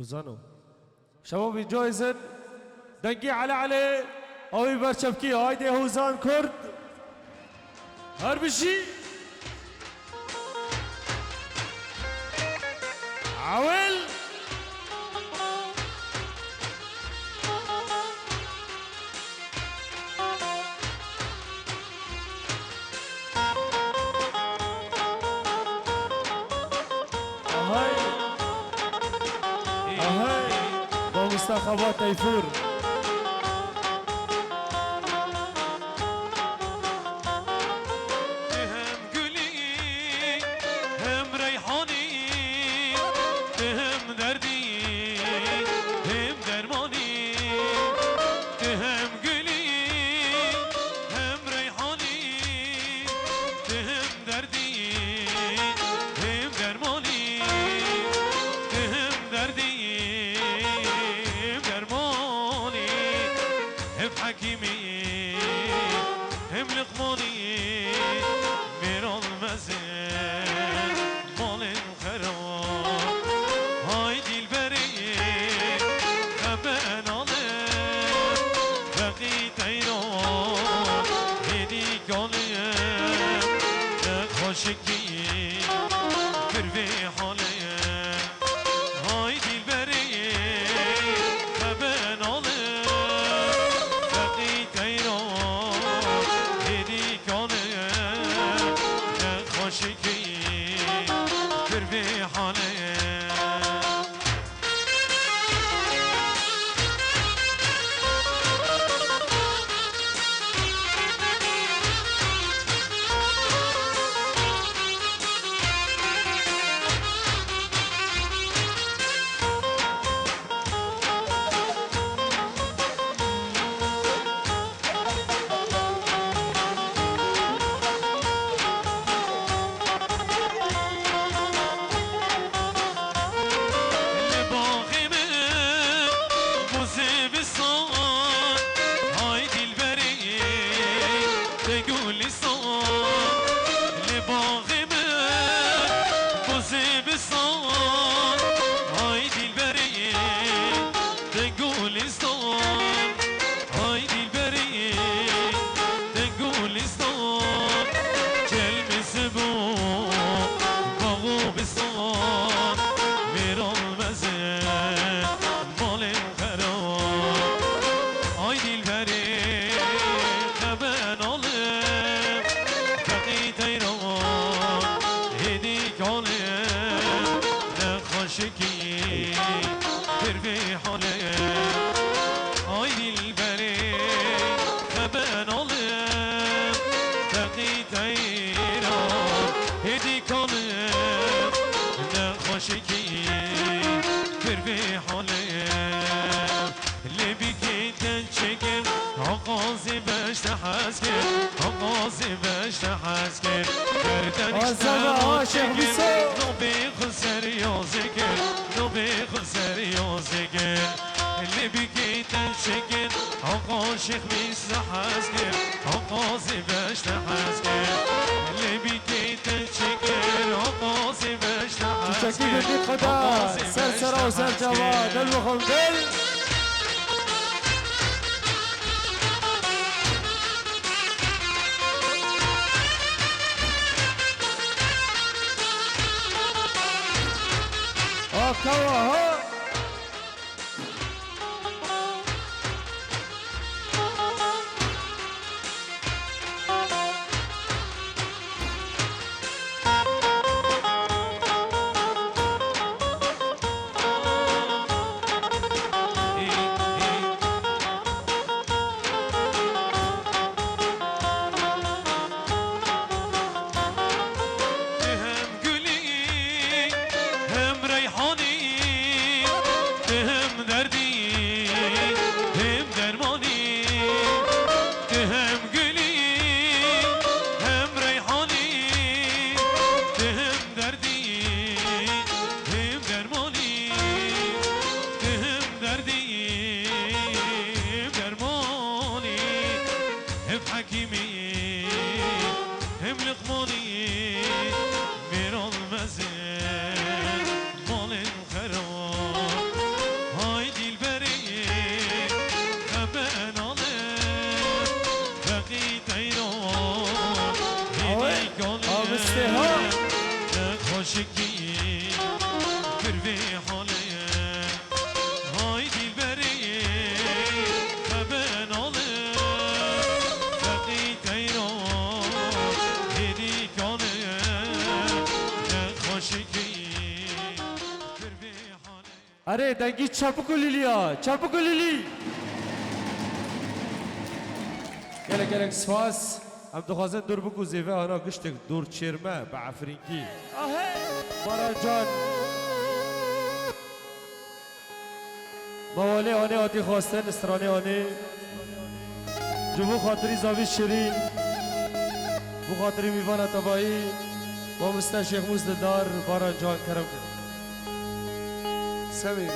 وزانو شبابی جایزن دنگی علی اوی برچفکی هایده هوزان کرد هر بشی عوال با مستخبات تیفور هم گلی هم ریحانی هم دردی هم درمانی هم گلی هم ریحانی هم دردی هم درمانی هم دردی درمانی هم حکیمی هم لقمانی میران مزن مال خراب های دل بری خبن آله بقی تیران هدی گالیم نخوشکی کروی حالیم های دل بری خبن آله بقی تیران هدی گالیم نخوشکی کروی حالیم شکی کروی حالیم آی دل بری خبن آلیم تقی تیران هدی کنیم نخوشکی کروی حالیم لبی که تنچگم آغازی بشت حس کرد آغازی بشت حس کرد گردنش تماشگم نو به خسر یازگم نو به خسر یازگم لبی که تنچگم آقا شیخ میست حس کرد آغازی بشت حس کرد لبی که تنچگم آغازی بشت حس کرد خدا سر سر و سر جوا دل بخون دل كواها خوشکی کروی حاله های دلبری خبن آله دقی تیران هدی کانه خوشکی کروی حاله آره دنگی چاپو کلیلیا چاپو کلیلی گلک سواس هم دخوازن دور بکو زیوه آنا گشتک دور چرمه با عفرینکی باران جان مواله آنه آتی خواستن استرانه آنه جو خاطری زاوی شیرین بو خاطری میوان تبایی با مسته شیخ موزدار باران جان کرم سوي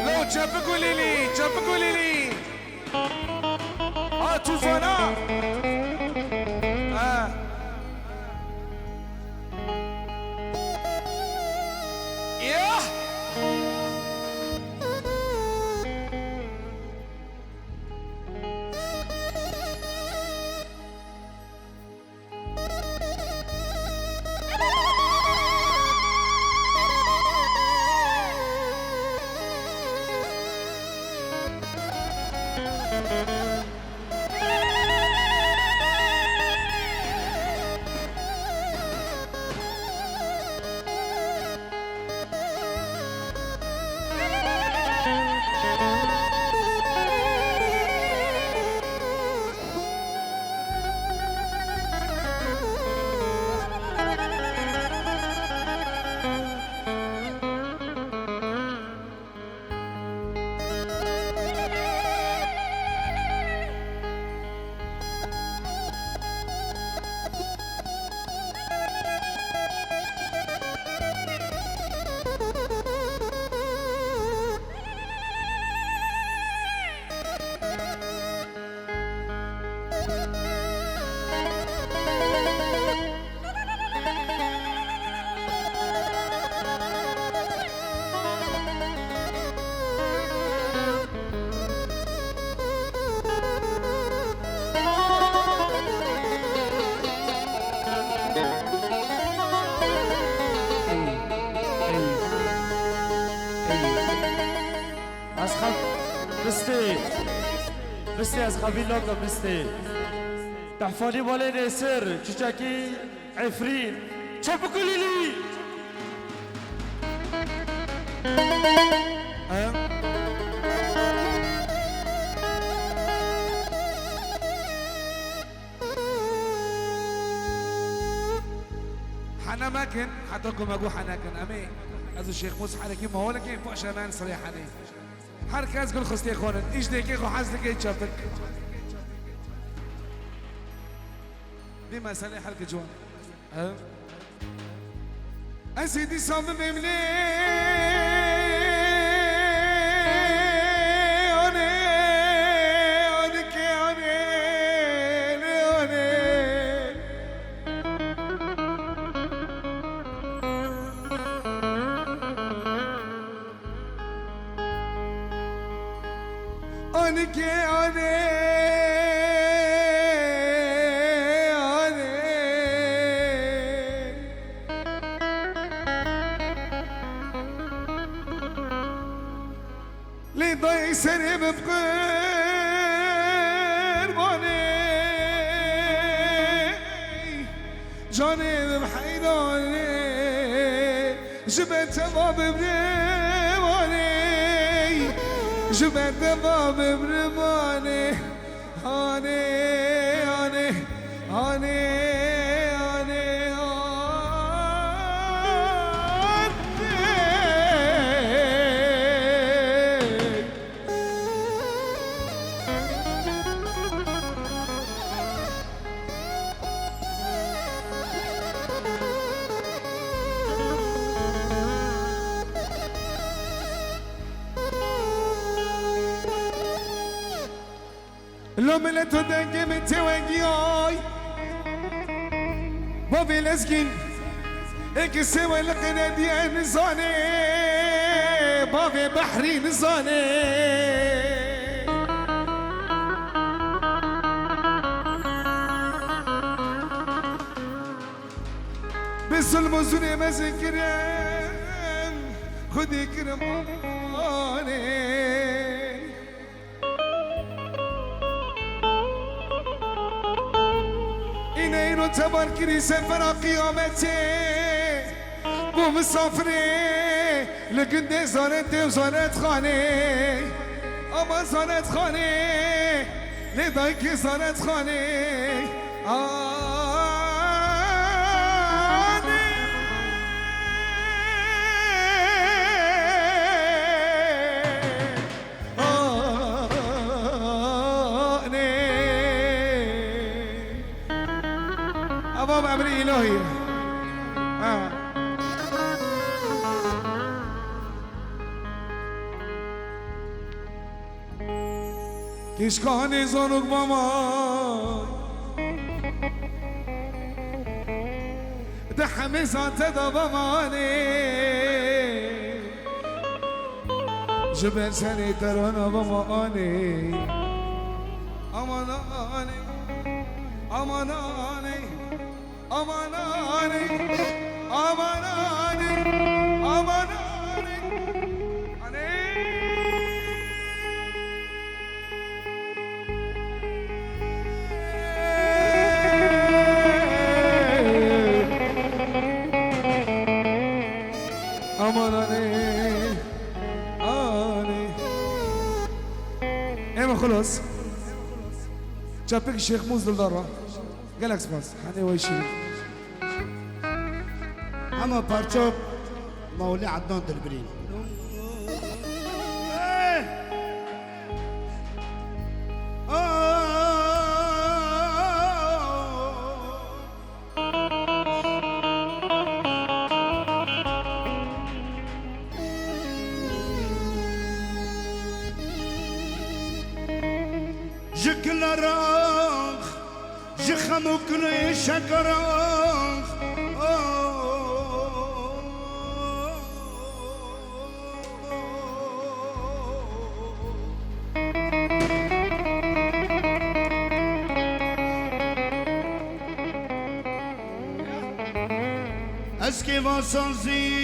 لو تشافكوا ليلي تشافكوا ليلي توفانا ياه بستي از خبيل لوكا بستي تحفاني مالي نسر تشاكي عفرين تشابكو ليلي حنا ماكن حتىكم اقول حناكن امي از الشيخ موسى حنكي ما هو لكن فوق شمان صريح عليه هركز قول خستي خونن ايش ديكي خو حزلك يتشافك دي مسألة حلقة جوان أسيدي صاب بملي لي ضي سري بقرباني جاني بحيراني جبت باب بريماني جبت باب بريماني هاني هاني هاني لو ملتو دنگه من توانگی آی بابي لسكين اك سوى القنادي نزاني بابي بحري نزاني بس المزوني ما زكرم خدي كرماني إنه تباركني سفر قيامتي بو مسافري لقد زارت وزارت خاني أما زارت خاني لذاك زارت خاني أبواب أمري إلهي كيشكاني زانوك ماما دحمي زانت دباماني جبل سني ترانا بماني أماناني أماناني أماناني أماناني أماناني أماناني أماناني إيه خلاص جابك الشيخ موز للدارة قالك سباس حني ويشي اما بارچوب مولي عدنان دلبرين جكلراخ جخمكني شكراخ اسكي فاسانزي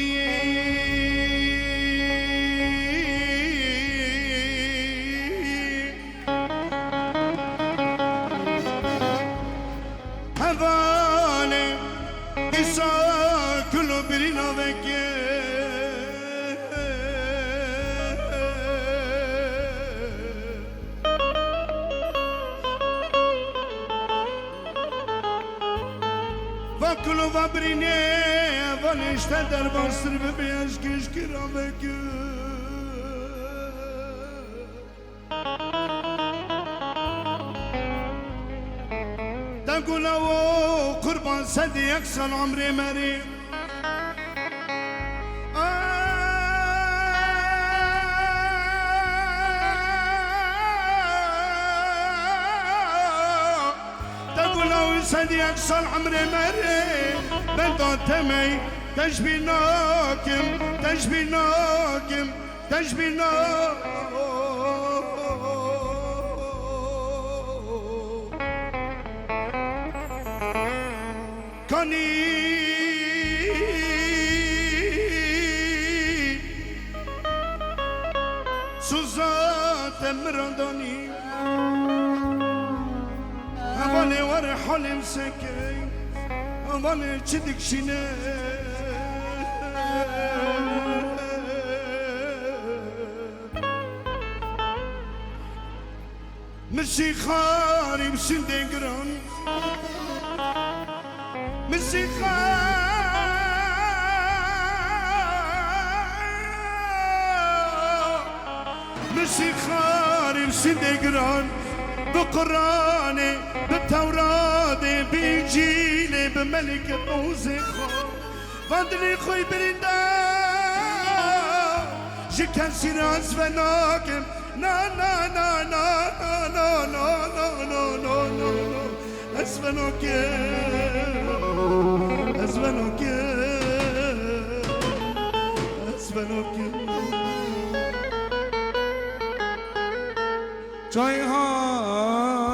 havale isa kullu birina veke va kullu va brine va nişte der bastır bebeğiş kişkira veke تقول او قربان سدي يكسر عمري مريم تقول او سدي يكسر عمري مريم بنتو تمي تشبي ناكم تشبي ناكم تشبي ناكم كاني سوزات مراداني هواني ورحالي مسكي هواني چدك شيني مشي خاري مشندي قران مسيخا مسيخاري مسيدقران بقراني بالتوراتي بإنجيلي بملك موسيقى فاندلي خوي بريندا كان سيراس فناكم نا نا نا نا نا نا نا نا نا نا اسفنوكم اسفنوكم Cayhana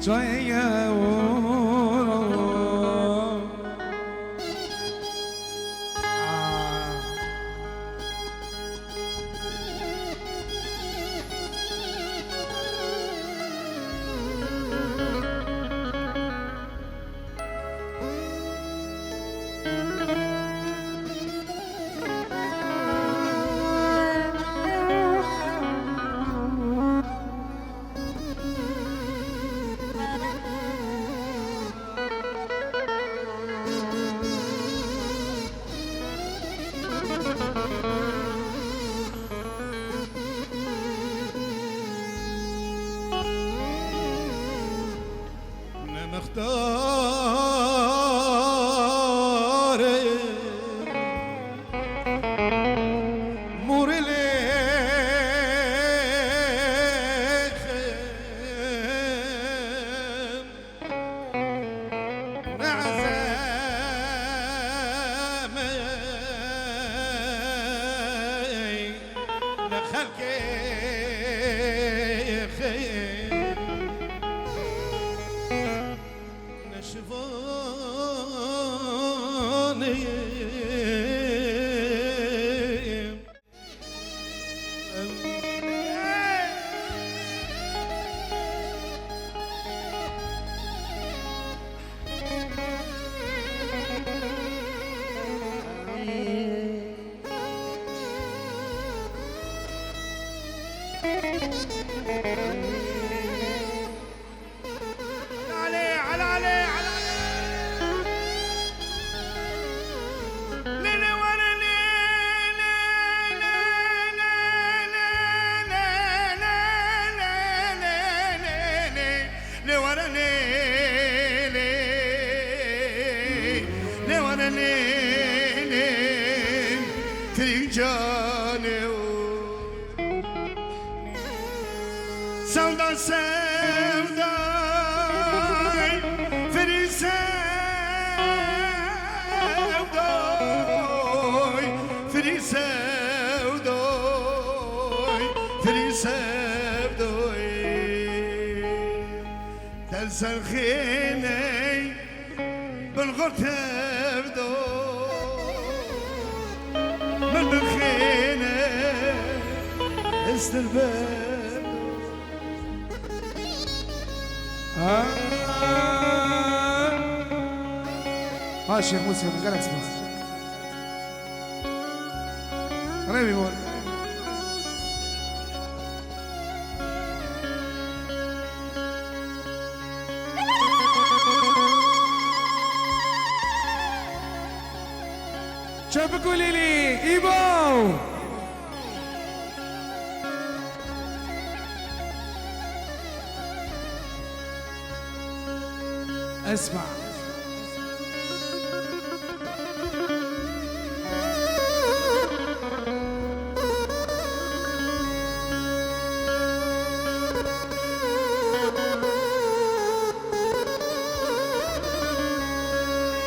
Cayya مختار مور ليخ نعزم لخلقي Sevda sevda Feri sevda Feri sevda Feri sevda Dersen khine بالغر تبدو من الخينة استربد ها شيخ موسى قال اسمع قريب يقول شوف قولي لي ايبو اسمع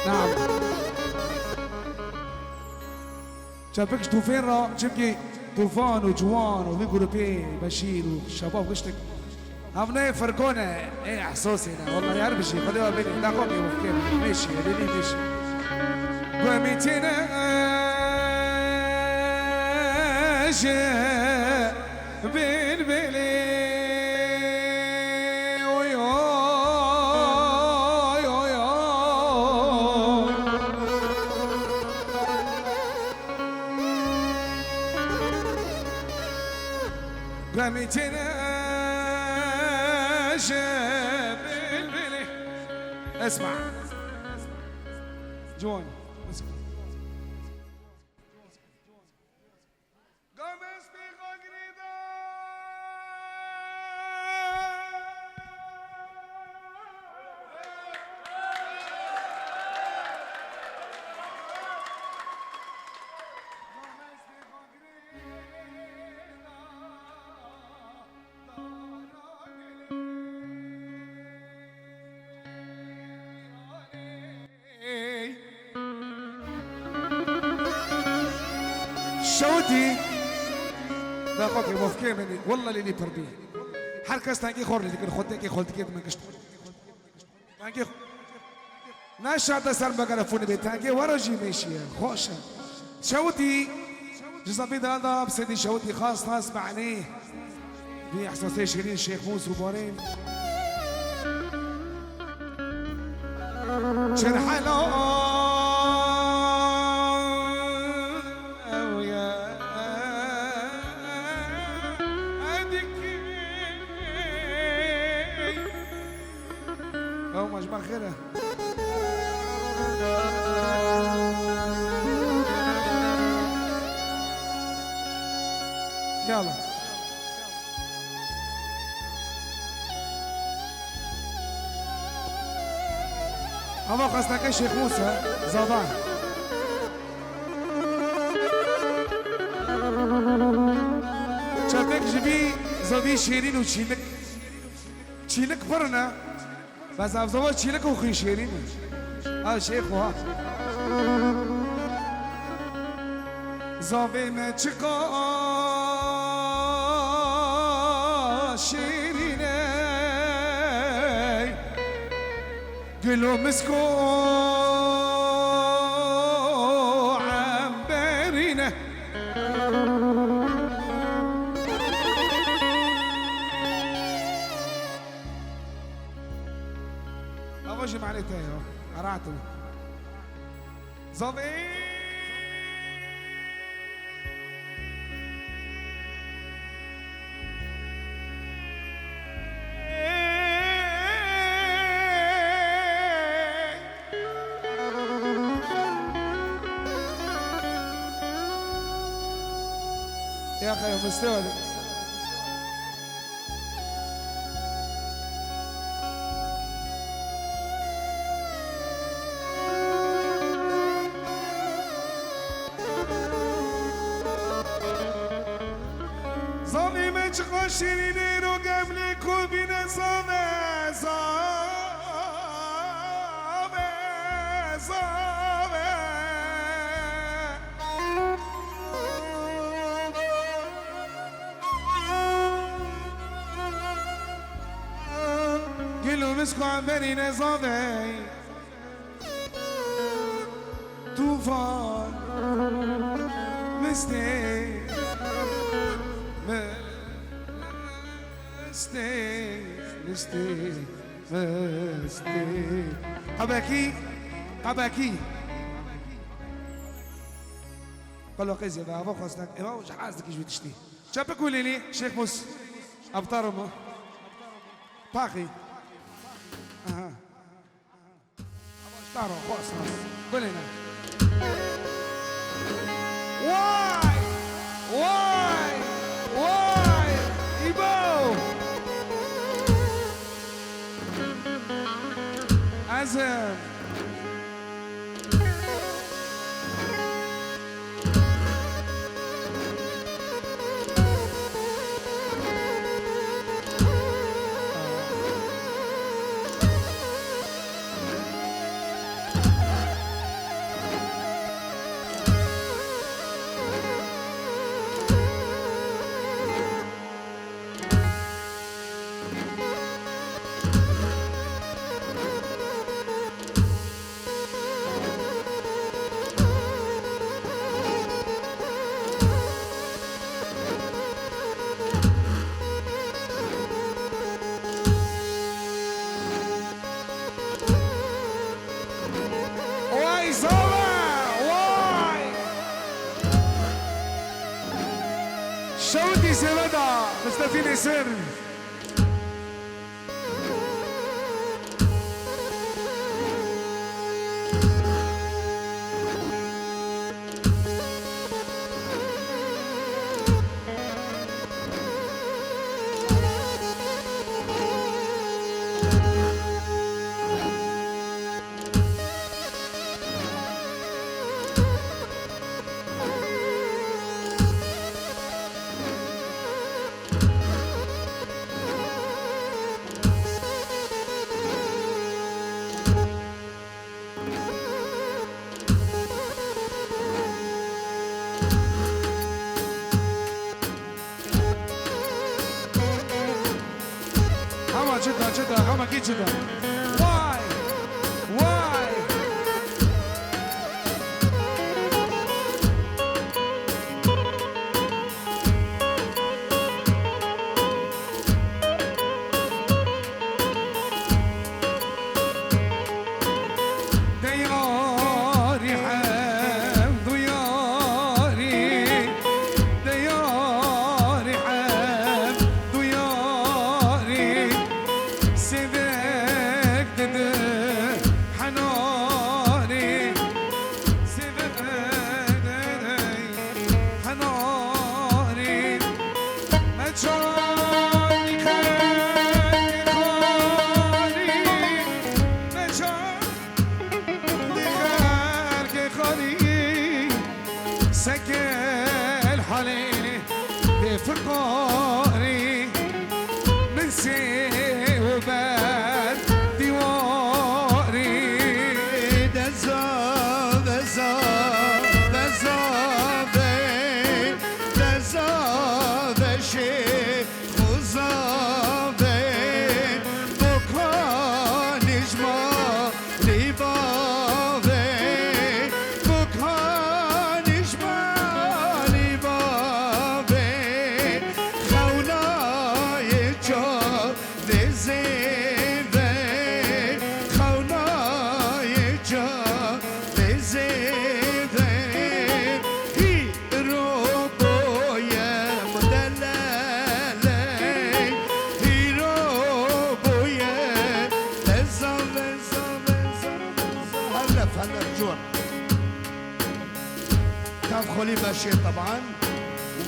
نعم شافكش طوفان را شبكي طوفان وجوان وبيقولوا بيه بشير والشباب قشتك هفنا يفرقونا ايه احساسنا والله يعرف شيء خليها بيني لا قومي وفكير ماشي ليلي ماشي قوميتنا بالبلي قوميتنا بالبلي اسمع جوان شوتي لا قطعي موفكي مني والله اللي بربيه حركة ستانكي خور اللي كن خدتك خلتك من كشت تانكي ناشا تسر بقرا فوني بتانكي ورجي ماشي خوشة شوتي جزافي هذا بسدي شوتي خاص ناس معنيه في احساسي شيرين الشيخ موسى وبارين شرح له مجمع خيره يلا هذا قصدك الشيخ موسى زادان شافك جبي زادي شيرين وشيلك شيلك برنا بس افضل شيلك وخي شيرين هذا شيخ وها زاوي ما تشقى شيرين قلو مسكو عمبرينه أواجه معناتها يا قرعته زاوي يا أخي مستوى زاني ما تخشيني رو قبلك وبين زامه زامه زامه قلو مسكو عمري نظامي طوفان مستي مستي قباكي قال له قيزي بقى ابو خاصك ايوا وش حاسك ايش بتشتي شابك وليلي شيخ موس ابطارمو باقي اها ابطارو خلاص قول لنا واي ايبو عزم شوتي سيبدا مستفيد سر جدا غما اكيد جدا. واي واي دياري حمد وياري دياري حمد وياري سيدك دد حناني سيدك دد حناني مجاني خاني مجاني سكل حالي بفقاري من سيوبان ديواري دزا دزا دزا دزا دشي خزا بكان نجمة لبابي بكان نجمة لبابي خونا يجا لزيبي خونا يجا لزيبي هي روبويا مدللي هي روبويا لزا لزا لزا هلف جوا كان خولي ماشي طبعا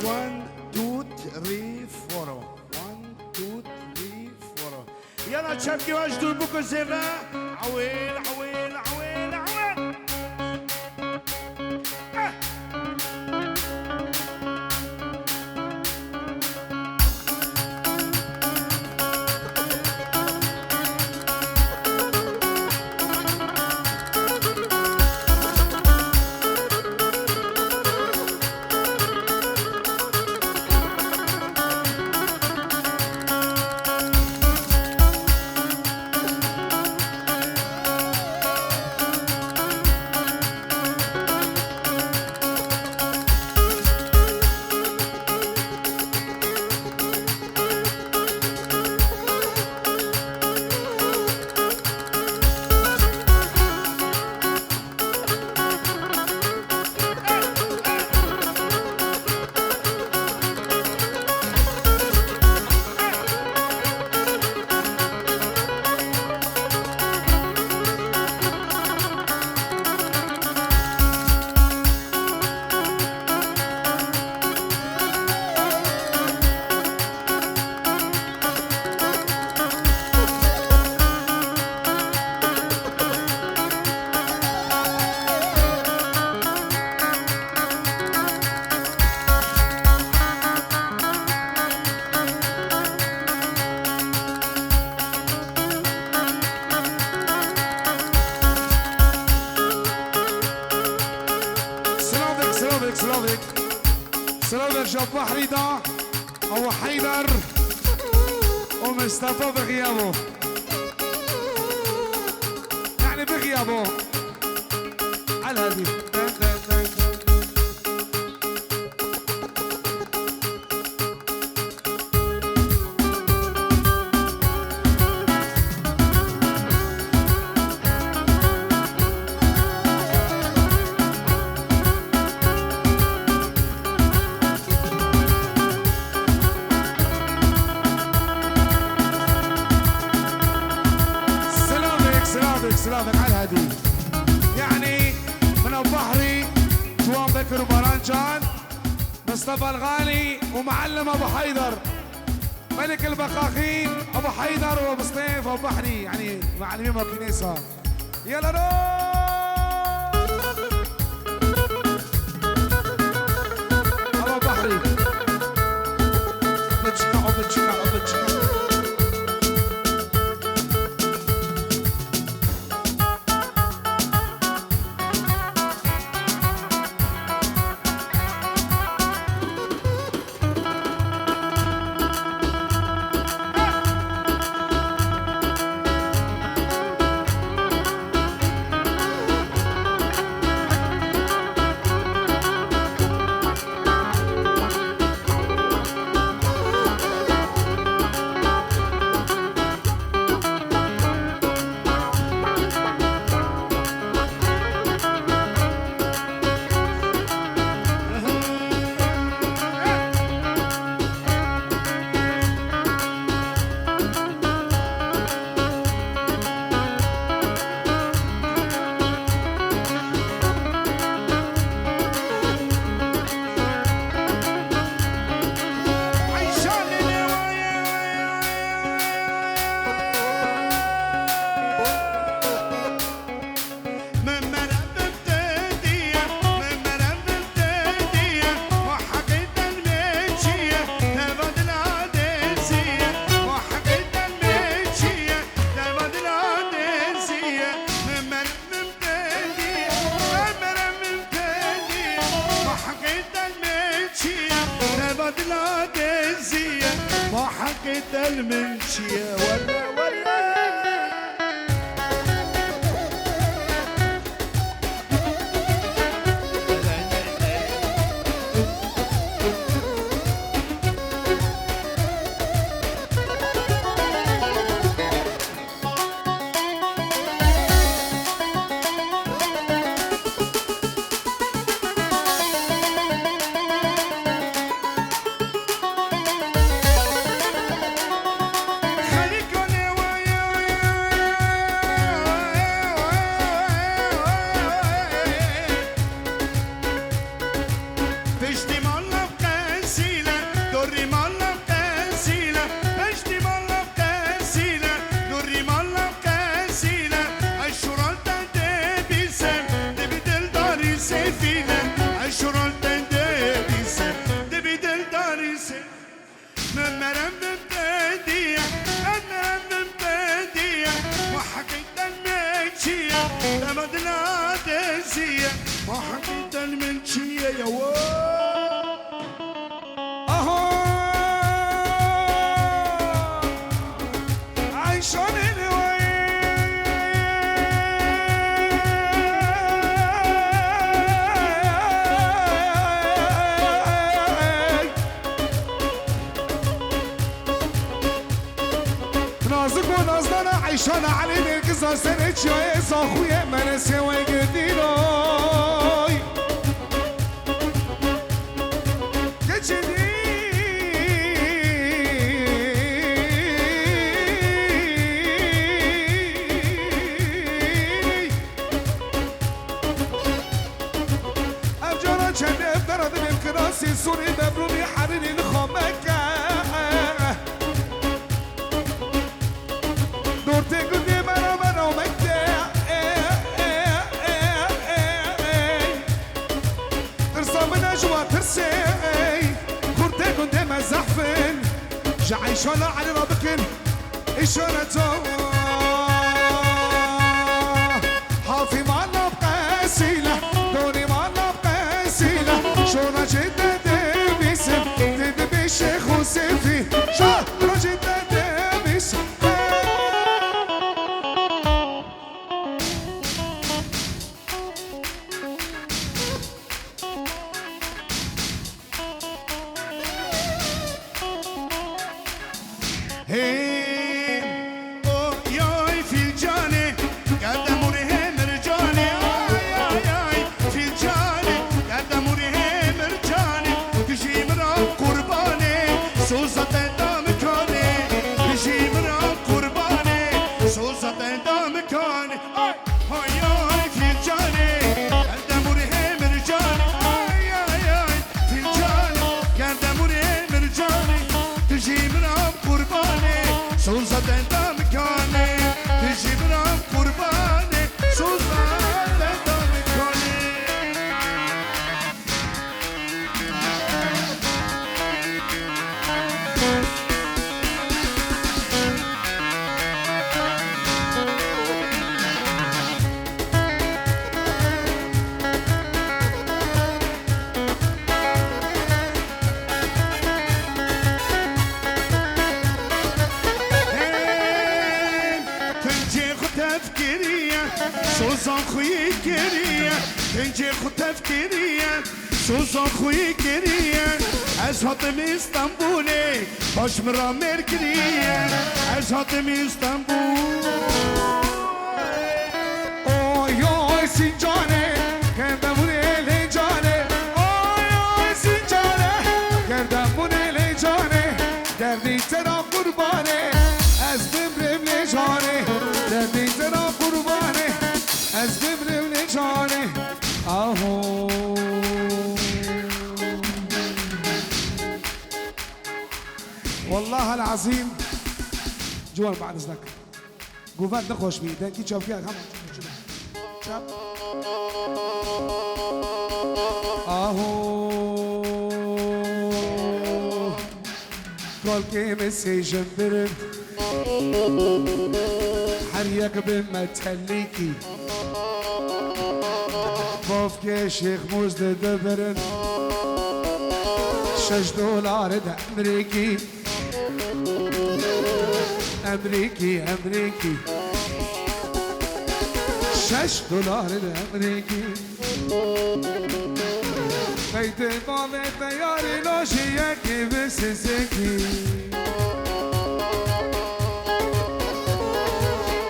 1 2 3 4 1 2 3 4 يلا تشاركي واجدوا بكم زيفا عويل عويل عويل عويل سلام شاب حريدة أو حيدر ومصطفى بغيابه يعني بغيابه على هذه سلامك على الهدي يعني من ابو بحري جوان بكر وبرانجان مصطفى الغالي ومعلم ابو حيدر ملك البخاخين ابو حيدر وابو سطيف وابو بحري يعني معلمين بالكنيسه يلا ابو بحري بتشكعوا بدنا دزية ما حكيت المنشية ولا ولا ما حكيت المنشية يا اهو عايشون نازك ونازلنا عايشون علينا القصة سنة شوية صاخوية ما نسوي قديناي كجدي أبجرا جنب درد من كراسي سوري ببروني حريني الخمكة دورتي قدي مرا ومكة ترسى من أجوا ترسي كورتي قدي مزحفن جعيش ولا علي ربكن إشارته حافي معنا بقاسيلة دوني معنا بقاسيلة شونا جدا دبيسم تدبي الشيخ وسيفي شونا جدا دبيسم سوزان خوی گریه تنجی خود تفکریه سوزان خوی گریه از حاتم استانبوله باش مرا مرگریه از حاتم استانبول اوی اوی سینجانه گردمون الی جانه اوی اوی سینجانه گردمون الی جانه دردی ترا قربانه از ببرم نجانه دردی ترا قربانه از ببرم نجانه آهو والله العظيم جوال بعد اذنك جوفان نخوش بيه دانكي تشوف فيها هم شاب اهو كل كلمة سيجن برد حريك بما تهليكي خوف يا شيخ مزد دبرن $6 ده امريكي امريكي امريكي $6 ده امريكي بيت بابا طياري لوشياكي بسسكي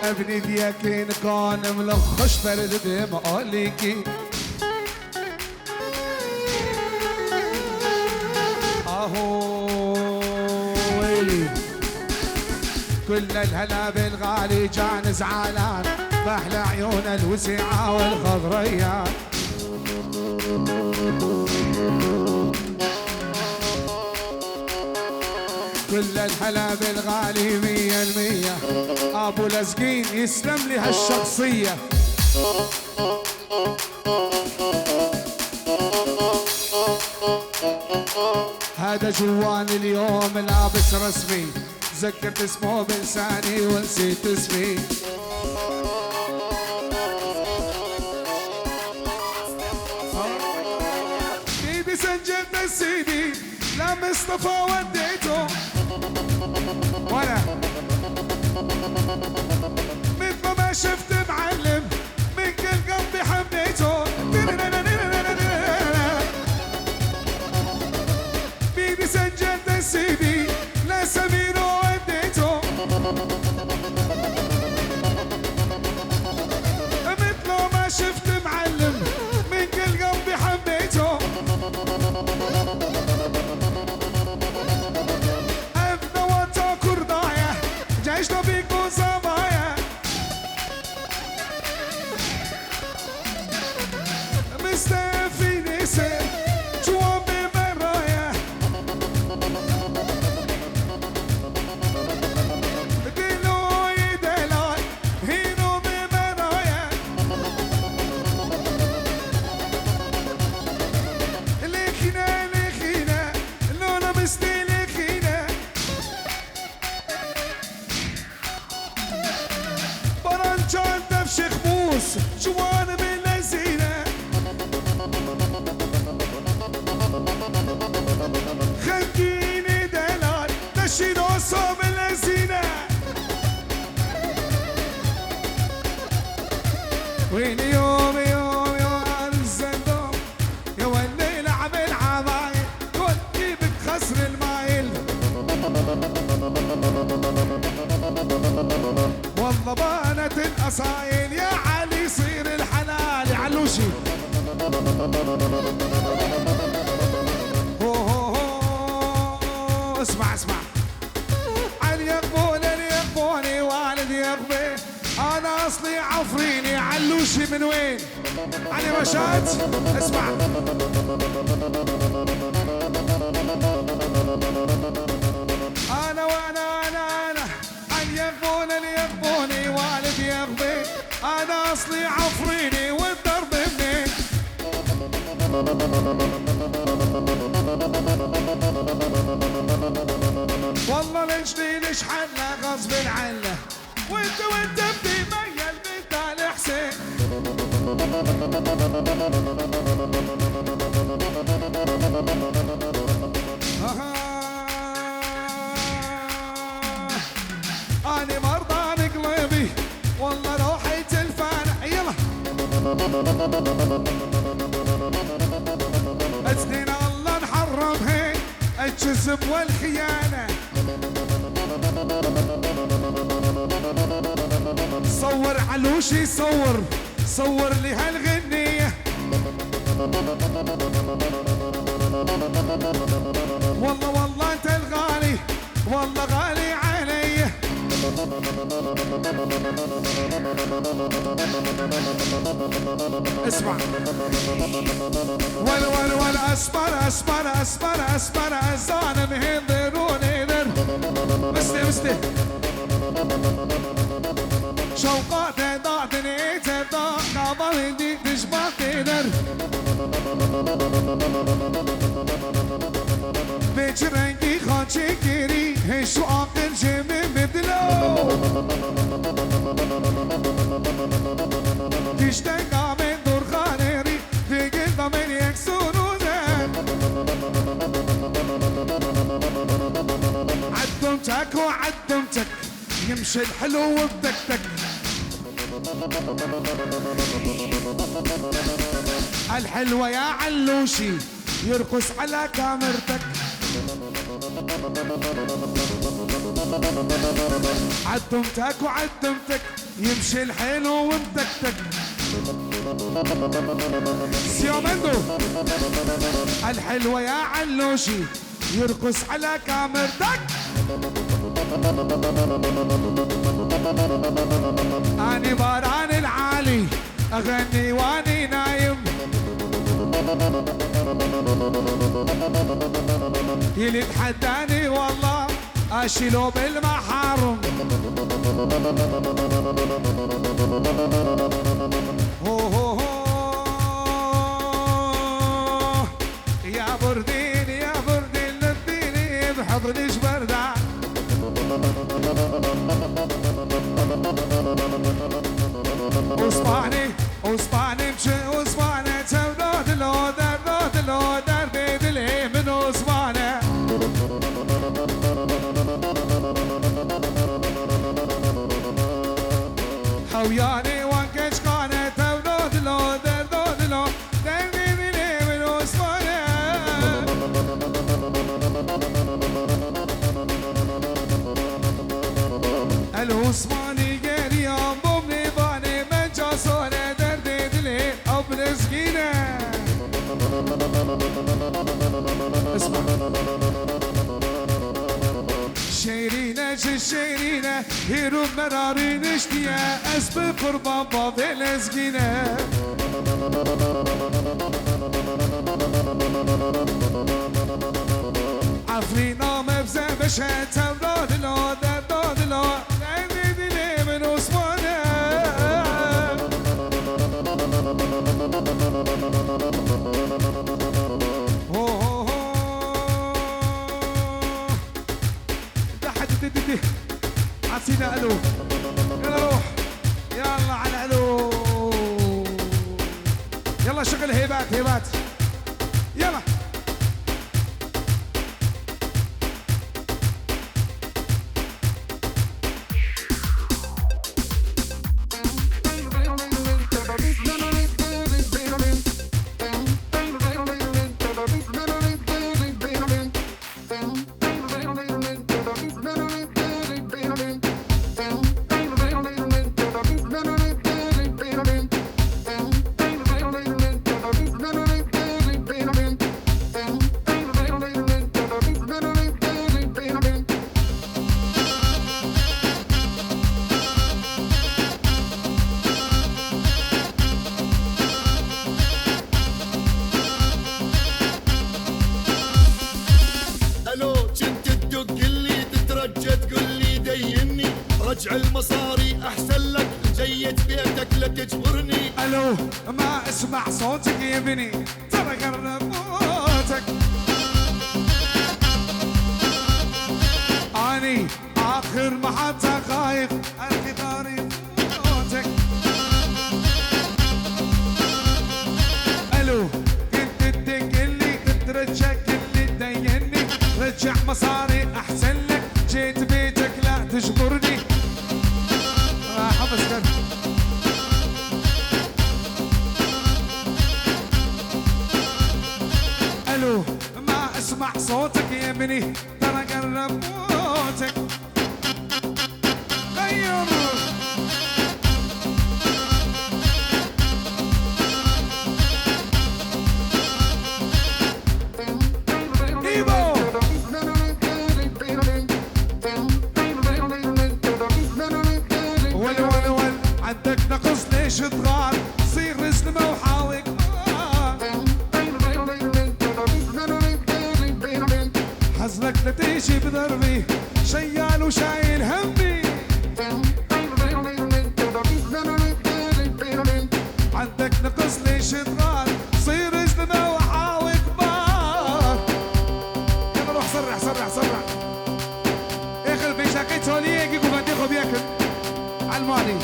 ابني دياكين كان ملخش برد بمقاليكي اهو ويلي كل الهلا بالغالي جان زعلان باحلى عيون الوسعة والخضريات كل الهلا بالغالي 100% ابو لزقين يسلم لي هالشخصية هذا جوان اليوم لابس رسمي ذكرت اسمه بلساني ونسيت اسمي ايدي سجلت السيدي لا مصطفى وديته وانا مثل ما شفت معلم من كل قلبي حبيته بيدي سجلت السيدي لا سمير وديته مثل ما شفت معلم من كل قلبي حبيته جيش طبيق وصبايا مستفي نسي جوان بمرايا دلو يدلال هينو بمرايا لخينا لخينا لولا مستي لخينا برانجان دفش خموس جوان باللزينة خنكيني دلال نشيد عصا باللزينة وين يوم يوم يوم الزندوم يا ولي لعب العبايل كنتي بتخسر المايل والله بانت الأصايل يا علي يصير الحلال يا علوشي اسمع اسمع علي يقبوني والد يقبي انا اصلي عفريني علوشي من وين علي مشات اسمع انا يقبوني والد يقبي انا اصلي عفريني والضرب منين والله لجني نشحنه غصب عنه وانت بدي ميل بنت الحسين أنا مرضى بقلبي والله روحي تلفانة يلا أسنين الله نحرمها الكذب والخيانة صور علوشي صور لي هالغنية والله انت الغالي والله غالي علي اسمع ول اسمر الظالم ينظروني نر مستي شوقات ضاعتني تضاع قابل دي تشبه تقدر بيج رنگی خانچه گیری هشو آقل جمع بدلو کشتن قامن دور خانری دیگه قامن یک سرونه عدمتك وعدمتك يمشي الحلو بدكتك. الحلوة يا علوشي يرقص على كاميرتك. عدمتك وعدمتك يمشي الحلو بدكتك. سيومندو الحلوة يا علوشي يرقص على كاميرتك. أني باران العالي أغني واني نايم. يلي تحداني والله أشيله بالمحارم. هو هو هو يا بردين يا بردين لبيني بحضني جبردة. وصباني وصباني مشي وصباني تولود لو دردود لو دردي دلي من وصباني. حوياني وانكش قاني تولود لو دردود لو دردي دلي من وصباني. الوصباني قال يا بومني باني من جاسوني دردي دلي او بنسكينه. اسمع شيرينة شيرينة هيرو مراري نشتيا اسبي قربان بابي لسكينه. عفرينا مبزة بشهد تولاد لو دردود لو دردي دلي من وصبانه. هو هو هو تحت دي عطينا الو. يلا روح يلا على الو. يلا شغل هيبات هيبات يلا. رجع المصاري احسن لك جيت بيتك لا تجبرني. الو ما اسمع صوتك يا بني ترى قرب موتك. اني اخر محطة خايف القطار يفوتك. الو كنت تدق تترجى اللي تديني. رجع مصاري احسن لك جيت بيتك لا تجبرني. حفظ كده. الو ما اسمع صوتك يا ابني ترى قرب موتك. غير ايبو ول عندك نقص ليش تغار صير رزلمه وحاوي كبار. حزنك لا تيجي بضربي شيال وشايل همي. عندك نقص ليش تغار صير رزلمه وحاوي كبار. يلا روح سرع سرع سرع. اخر في شاكيت هوليه يجيكوا بديخوا بياكل علماني.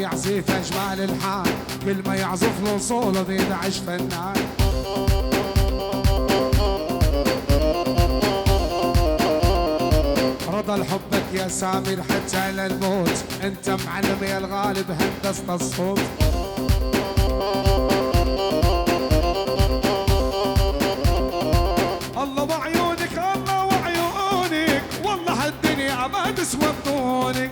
يعزف اجمال الحال كل ما يعزف له صولة بينعش فنان. رضا لحبك يا سامر حتى للموت، انت معلم يا الغالب هندسة الصوت. الله وعيونك الله وعيونك، والله هالدنيا ما تسوى بدونك.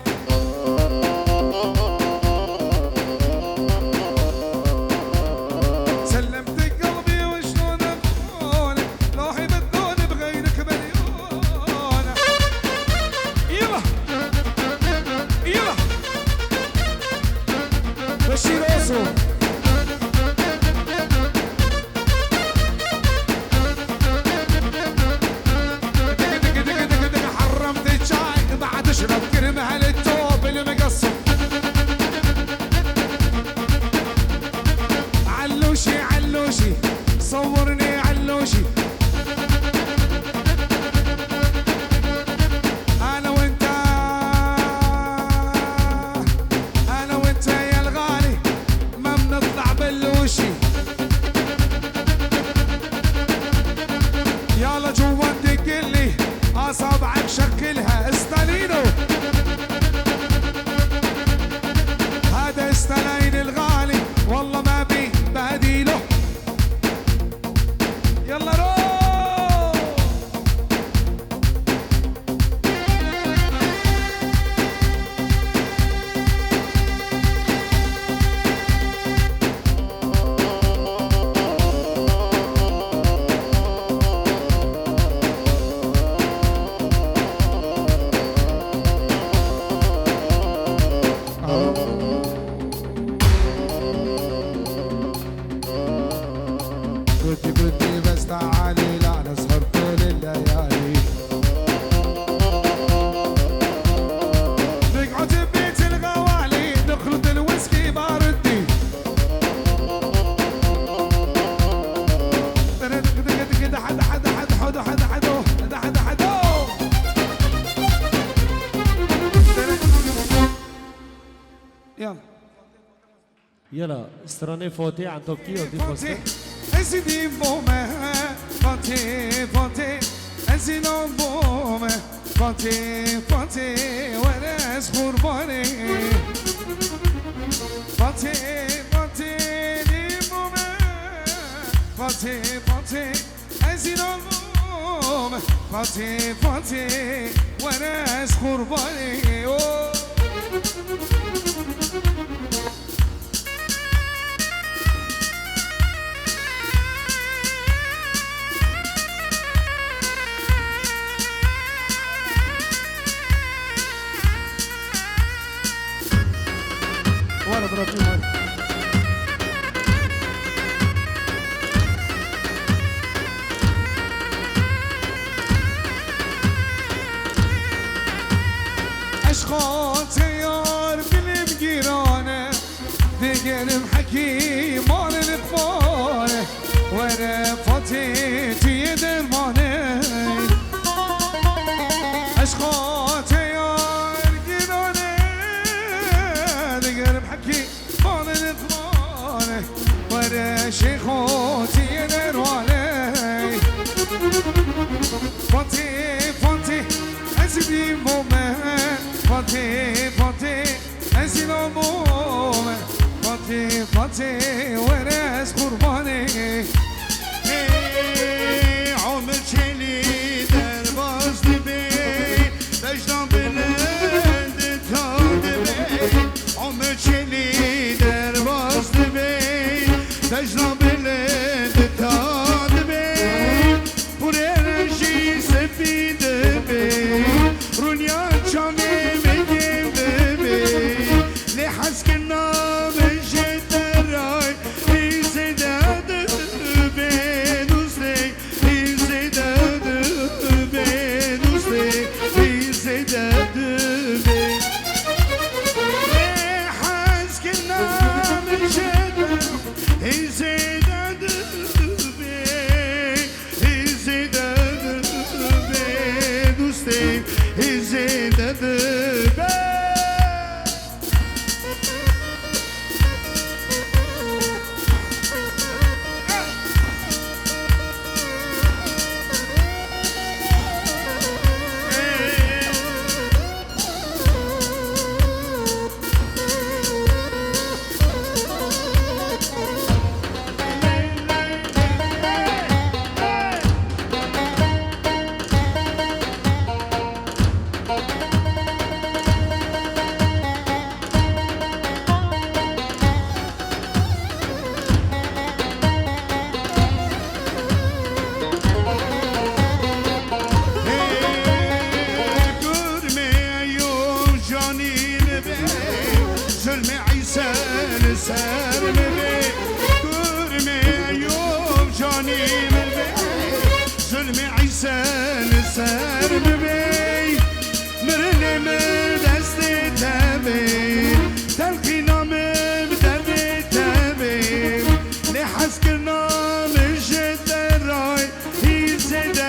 سلمتك قلبي وشلون اخونك، لوحي بدون بغيرك مليونة. يلا يلا بشير اوسو. حرمت الشاي بعد اشرب كرمه هالتوب المقصر. علوشي علوشي صورني علوشي، انا وانت انا وانت يا الغالي ما بنطلع بلوشي. يلا جوا دقلي اصابعك شكلها استالينو، هذا استالين الغالي والله ما بي بديله. يلا روح قدي بس تعالي لا نسهر طول الليالي. نقعد ببيت الغوالي نخلط الويسكي باردي. كده حدا حدا حدا حدا حدا حدا حدا حدا. يلا يلا استراني فوتي عن توبكي ودي فوستي. ازيدي بومه فاتي فاتي ازينو بومه فاتي فاتي وناس قرباني. فاتي فاتي دي بومه فاتي فاتي ازينو بومه فاتي فاتي وناس قرباني. ولا برجوم اشخاص تيار قلب جيرانه دقن محكي مال الاطفال وانا فاتيتي درمانه. اشخاص تيار جيرانه دقن محكي مال الاطفال وانا شيخوتي درمانه. فاتي فاتي ازيدي بومه فاتي فاتي ازيدي بومه فاتي فاتي وناس قرباني. عمر شلي درباز دبي دجنان بلند تان دبي. عمر شلي درباز دبي دجنان بلند تان دبي. برنجي سفي دبي رونيا شامي مجيب دبي. لحسكنا من جد الراي سر مبي كرمي يوم جاني مبي ظلمي عيسى سر مبي مرني من دستي تبي تلقي نامي بدبي تبي لحس كنا مش الراي يزيد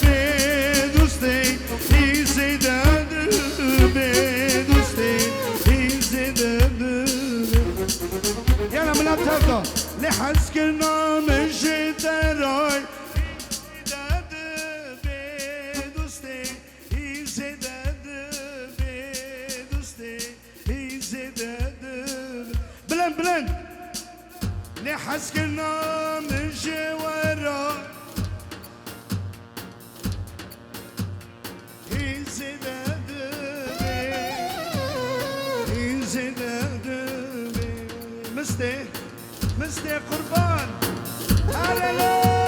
بدوستي يزيد بدوستي يزيد يلا من التفضل لحس كنا مش الراي بلند لحس كنا من جوارا يزيد يزيد مستي قربان هللو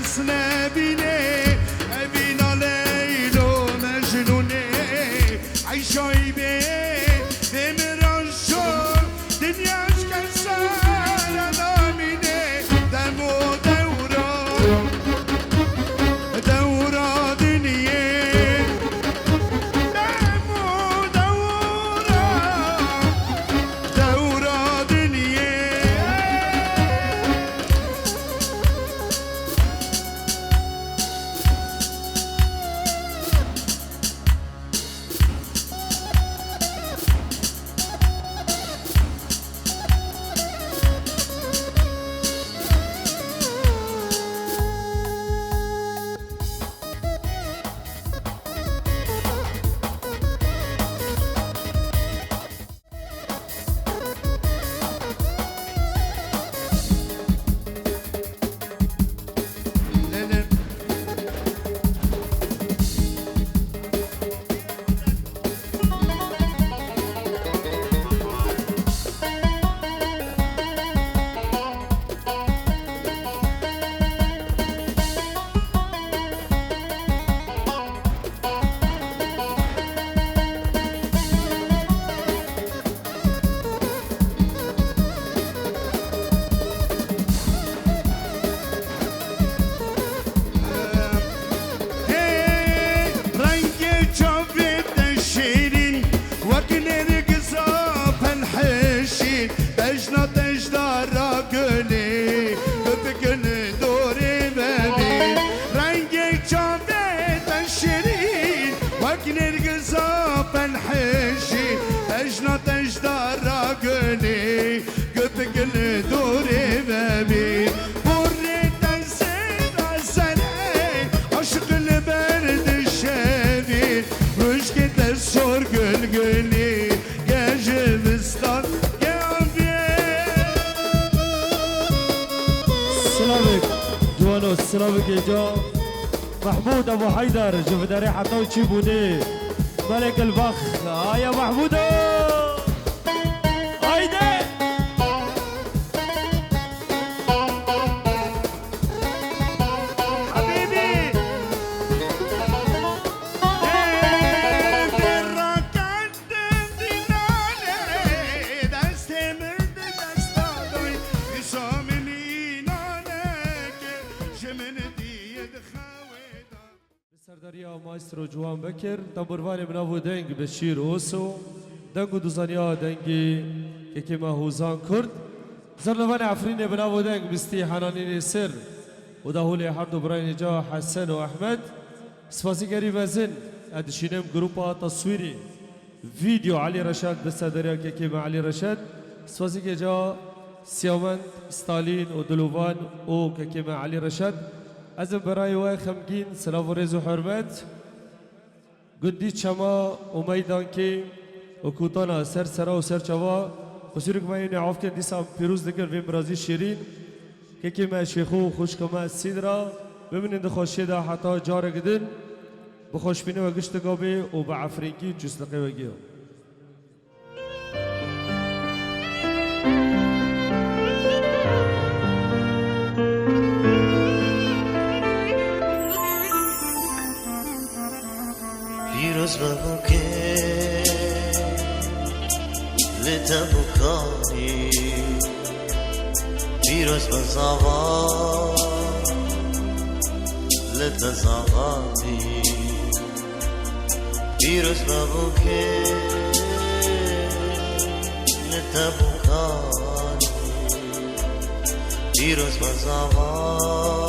کس نبینه بینا لیل و مجنونه عیشایی به دمران شد دنیاش کسر نامینه دم و دورا دنیه دم و دورا دنیه سلامك يا جو محمود ابو حيدر جفداري حطوا تشيبوني ملك البخ يا محمود هيدي حبيبي سرداریا ماسترو جوان بکر تنبوروانی مناو دنگ بشیر اوسو دنگو دوزانیا دنگی که مهوزان کرد زرلوان عفرین بناو دنگ بستی حنانین سر و دهول هر دو برای جا حسن و احمد سپاسیگری وزن ادشینم گروپا تصویری ویدیو علی رشاد بسرداریا که علی رشاد سپاسیگری جا سیامند ستالین و دلوان او که علی رشاد ازم برای وای خمگین سلام و رز و حرمت گندی چما و میدان که و کوتانا سر سرا و سر چوا و سیرک ماین عاف کن دیسا پیروز دکر ویم برازی شیرین که ما شیخو خوش کما سیدرا ببینید خوشی دا حتی جاره گدن بخوشبینه و گشت گابه و با عفرینکی جسلقه و گیو پیروز ببوکه لتبوکانی پیروز بزاوا لتزاوانی پیروز ببوکه لتبوکانی پیروز بزاوا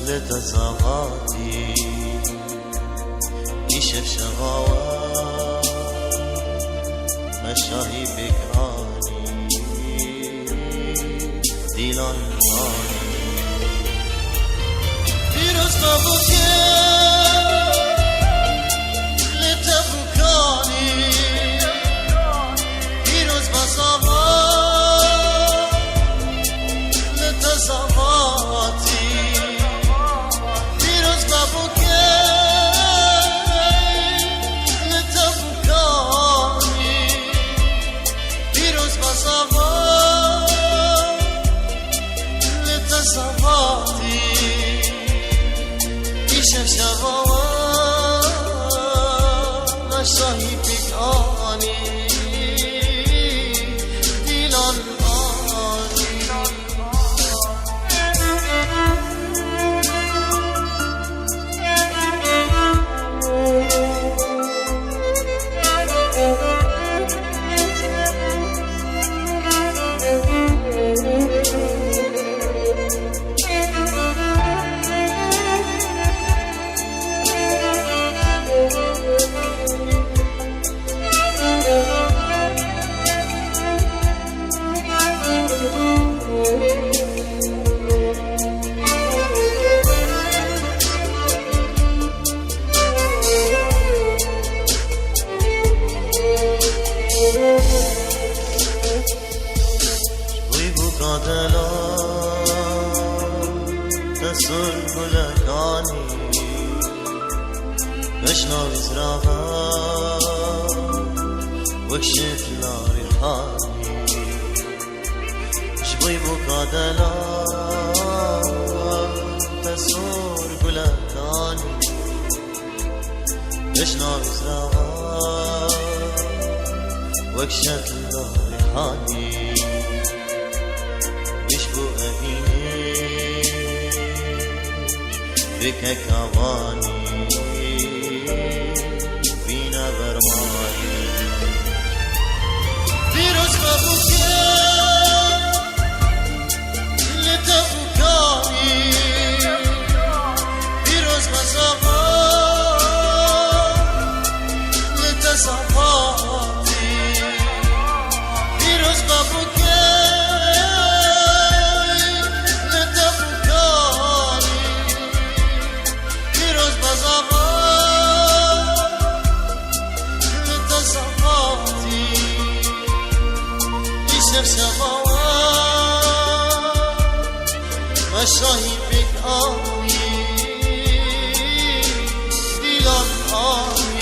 لتزاوانی يشف شغاوة مشاهي بكراني ديلان ماني فيروز بابوكي لتبوكاني فيروز بصابا لتزاواتي فيروز بابوكي Let شبشبا نشاهی پیک آنی دیلان آنی تسر گلکانی بشنو ازراها وکشت لاری خانی شبوی بکادلا تسر گلکانی بشنو ازراها وکشت لاری خانی بشبو اهینی بك كواني فينا برماني فيروز بابوكي اللي تبكاني فيروز مزاقا اللي تصفاتي فيروز بابوكي شاهی بک آنی دیلان آنی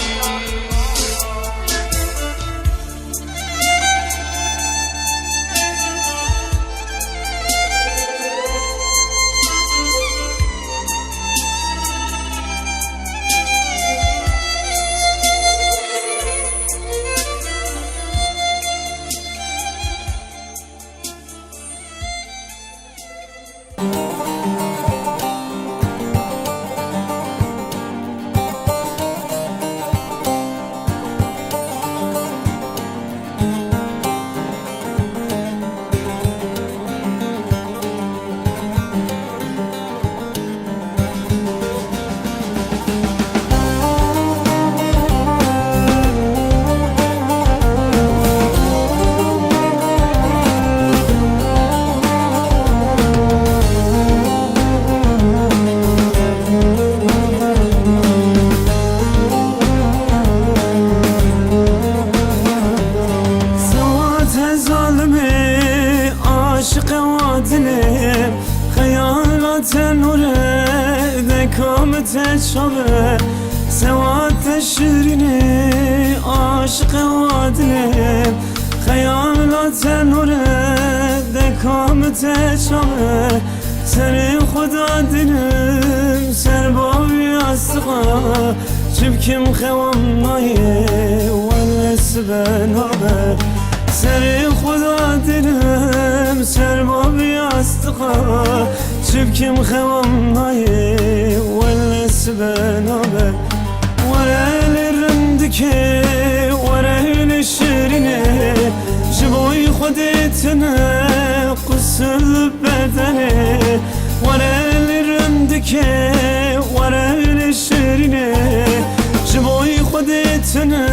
شبه سوات شیرینه عاشق وادله خیالات نوره دکامت شبه سر خدا دلم سر بابی استقا چبکم خوام نایه ونس بنابه سر خدا دلم سر بابی استقا چبکم خوام نایه ونس بنابه ورل رندکه ورل شیرینه جبوی خودتنه قسل بدنه ورل رندکه ورل شیرینه جبوی خودتنه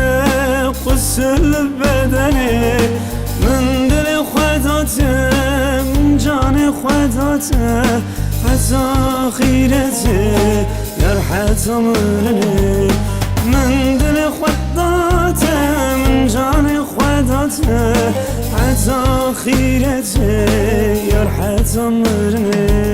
قسل بدنه من دل خوداتم جان خوداتم حتی خیرته یرحت امرنه من دل خوداتم جان خوداتم حتی خیرته یرحت امرنه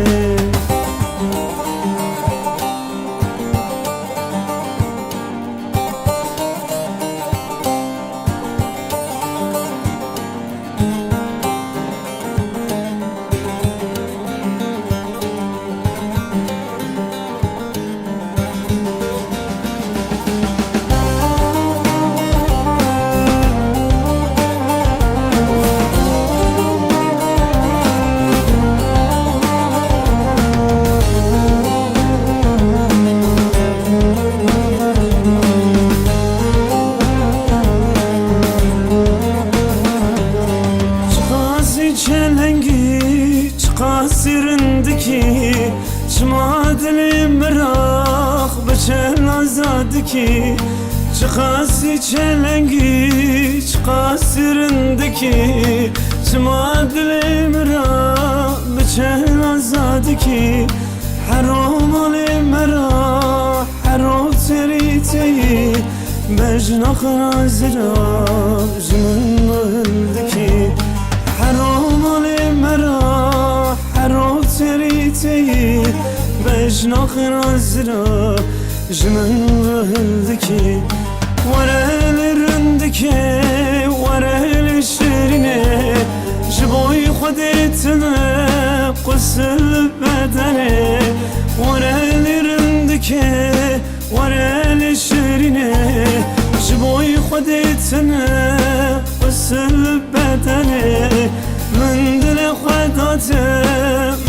آزادکی چه خاصی چه لنگی چه قاصرندکی چه مادل مرا بچه آزادکی حرام علی مرا حرام تریتی بجناق نازرا جمن هلدکی حرام علی مرا حرام تریتی بجناق نازرا جمن هلدکی ورل رندکی ورل شرینه جبوی خودتنا قسل بدنه ورل رندکی ورل شرینه جبوی خودتنا قسل بدنه من دل خوداته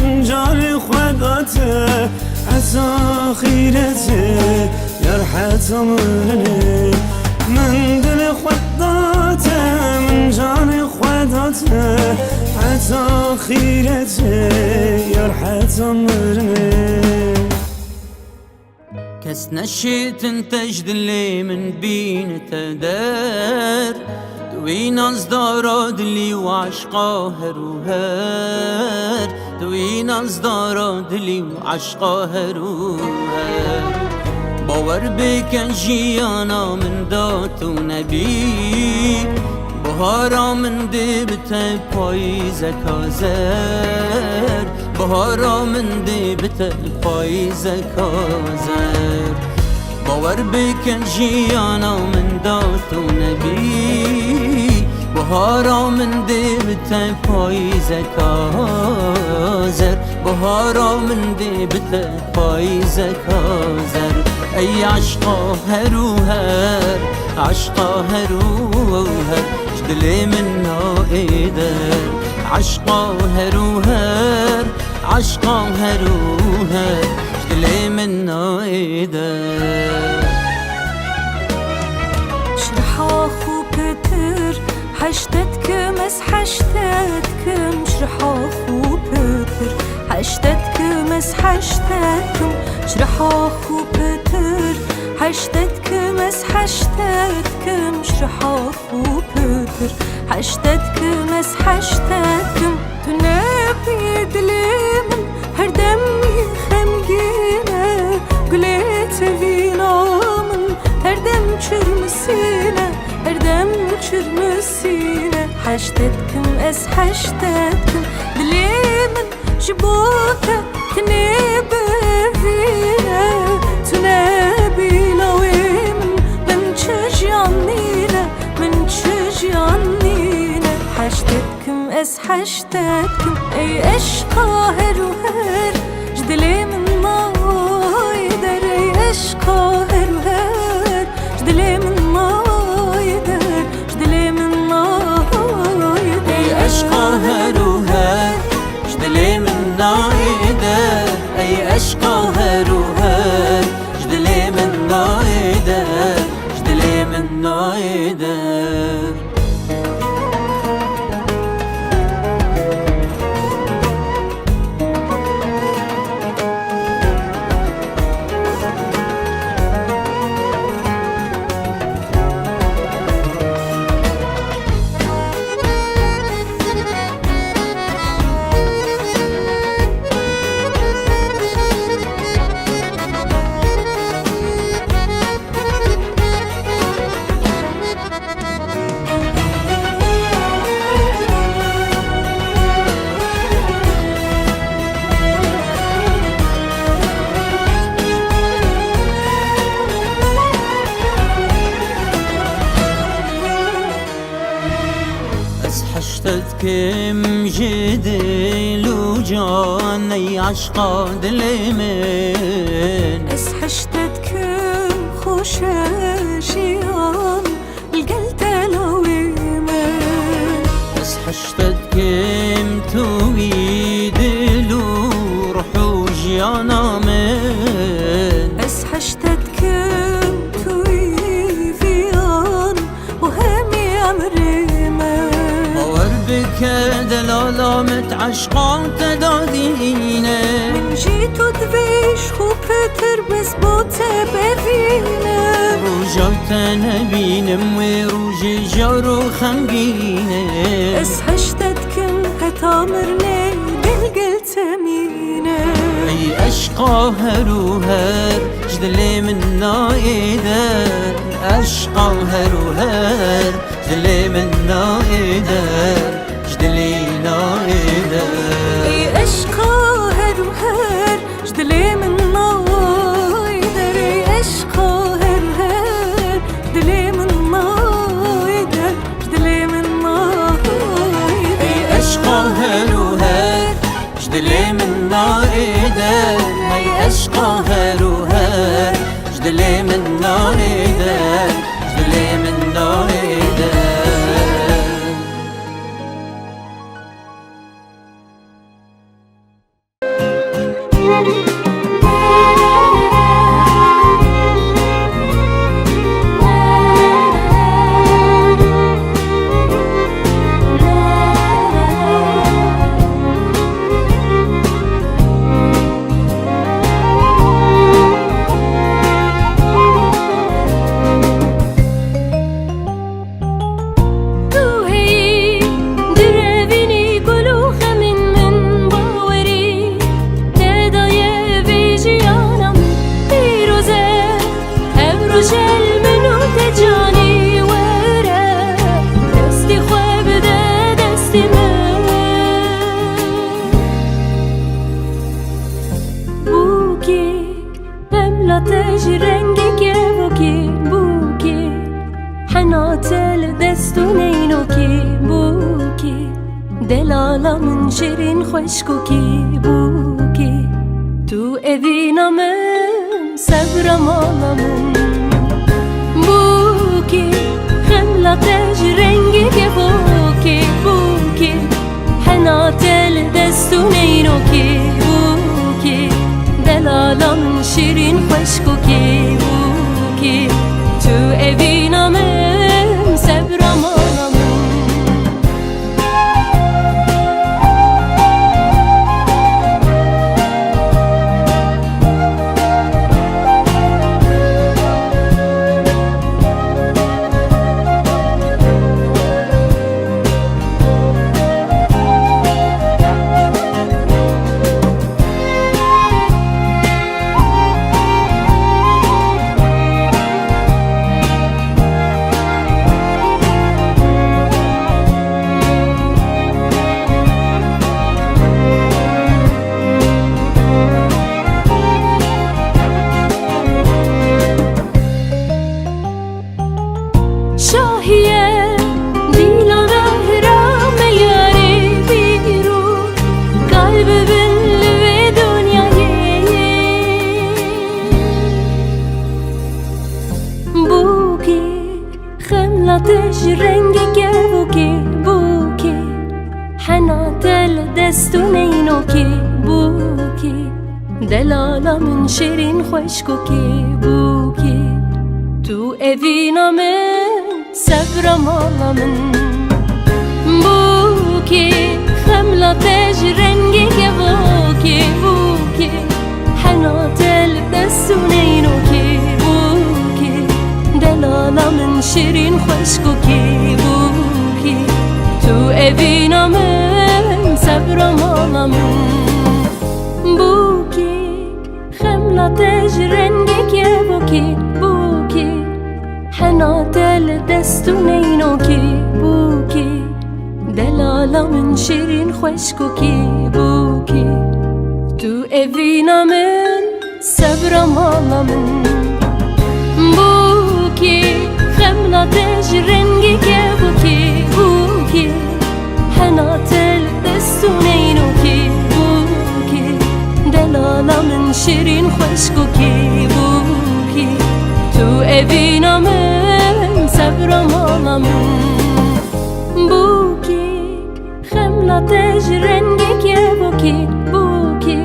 من جان خوداته عسى خيرته يرحت أمرني من دل خوداته من جان خوداته عسى خيرته يرحت أمرني كس نشيت انتجد اللي من بين تدار دوين أصدارات اللي وعشقا هروهار دوين أصدارات اللي وعشقا هروهار باور بكن جيانا من دات ونبي بهارا من دبت پاییزه کازر بهارا من دبت پاییزه کازر باور بکن جیانا من دات و نبی بهارا من دبت پاییزه کازر بهارا من دبت پاییزه کازر ای عشقا هروهر عشقا هروهر دلی من نائدر عشقا هروهر عشقا هروهر دلی من نائدر شرحا خو بتر حشتتكم اس حشتتكم شرحا خو بتر حشتتكم اس حشتتكم شرحا خو بتر حشتتكم اس حشتتكم شرحا خو بتر حشتتكم اس حشتتكم تنبي دليمن هر دمي خمجينه قلت فينا من هر دم çürmesine her dem çürmesine حشتتكم اس حشتتكم دليمن جبوته تنبي فينا تنبي لويمن من تشجعنينا من تشجعنينا حشتتكم اس حشتتكم اي اشقا هروهر جدلي من نايدر اي اشقا هروهر جدلي من نايدر جدلي من نايدر اي اشقا هروهر جدلي من نايدر اي اشقا هروهر جدلي من نايدر جدلي من نايدر حشتتكم جديل وجاني عشقا دليمن اس حشتتكم خوشاشيان القلت لويمن بس حشتتكم تويدلو روحو جيانا من اس حشتتكم تويفيان وهمي امريمن بك دلالة عشقان تدادينه من جيتو دفيش خو بتر بس بوته بفي بینم روجات نبینم و روج جارو خمگینه از هشتت کن هتامرني بالقلت مينه ای عشقا هر و هر جدلی من نایدر عشقا هر و هر جدلی من نایدر جدلی نایدر ای عشقا هر و هر جدلی من نایدر ای عشقا هر و هر جدلی من نایدر جدلی من نایدر ای عشقا هر و هر جدلی من نایدر ای عشقا هر و هر جدلی من نایدر جدلی من نایدر دلالامın şirin خوشکوکی بوکی تو evinamen sevramalımın بوکی خملتش رنگی که بوکی بوکی حناتل دستونینوکی بوکی دلالامın şirin خوشکوکی بوکی تو evinamen sevramalımın خملتش رنگی که بوکی بوکی حناتل دستونینوکی بوکی دلالامın şirin خوشکوکی بوکی تو evinamen sevramalımın بوکی خملتش رنگی که بوکی بوکی حناتل دستونینوکی بوکی دلالامın şirin خوشکوکی بوکی تو evinamen sevramalımın بوکی خملتش رنگی که بوکی بوکی حناتل دستونینوکی بوکی دلالامın şirin خوشکوکی بوکی تو evinamen sevramalımın بوکی خملتش رنگی که بوکی بوکی حناتل دستونینوکی بوکی دلالامın şirin خوشکوکی بوکی تو evinamen sevramalımın بوکی خملتش رنگی که بوکی بوکی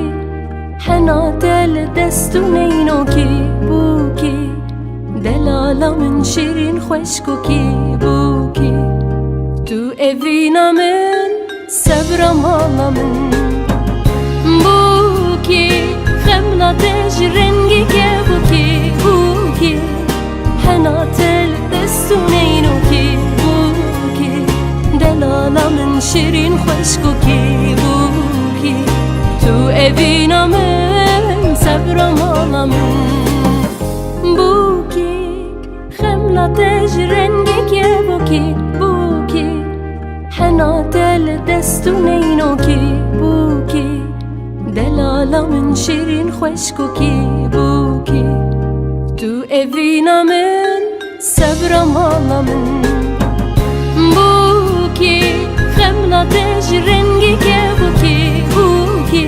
حناتل دستونینوکی بوکی دلالامın şirin خوشکوکی بوکی تو evinamen sevramalımın بوکی خملتش رنگی که بوکی بوکی دستو نینو کی بوکی دلالا من شیرین خوشکو کی بوکی تو اوینا من صبر مالا من بوکی خملا تج رنگی که بوکی بوکی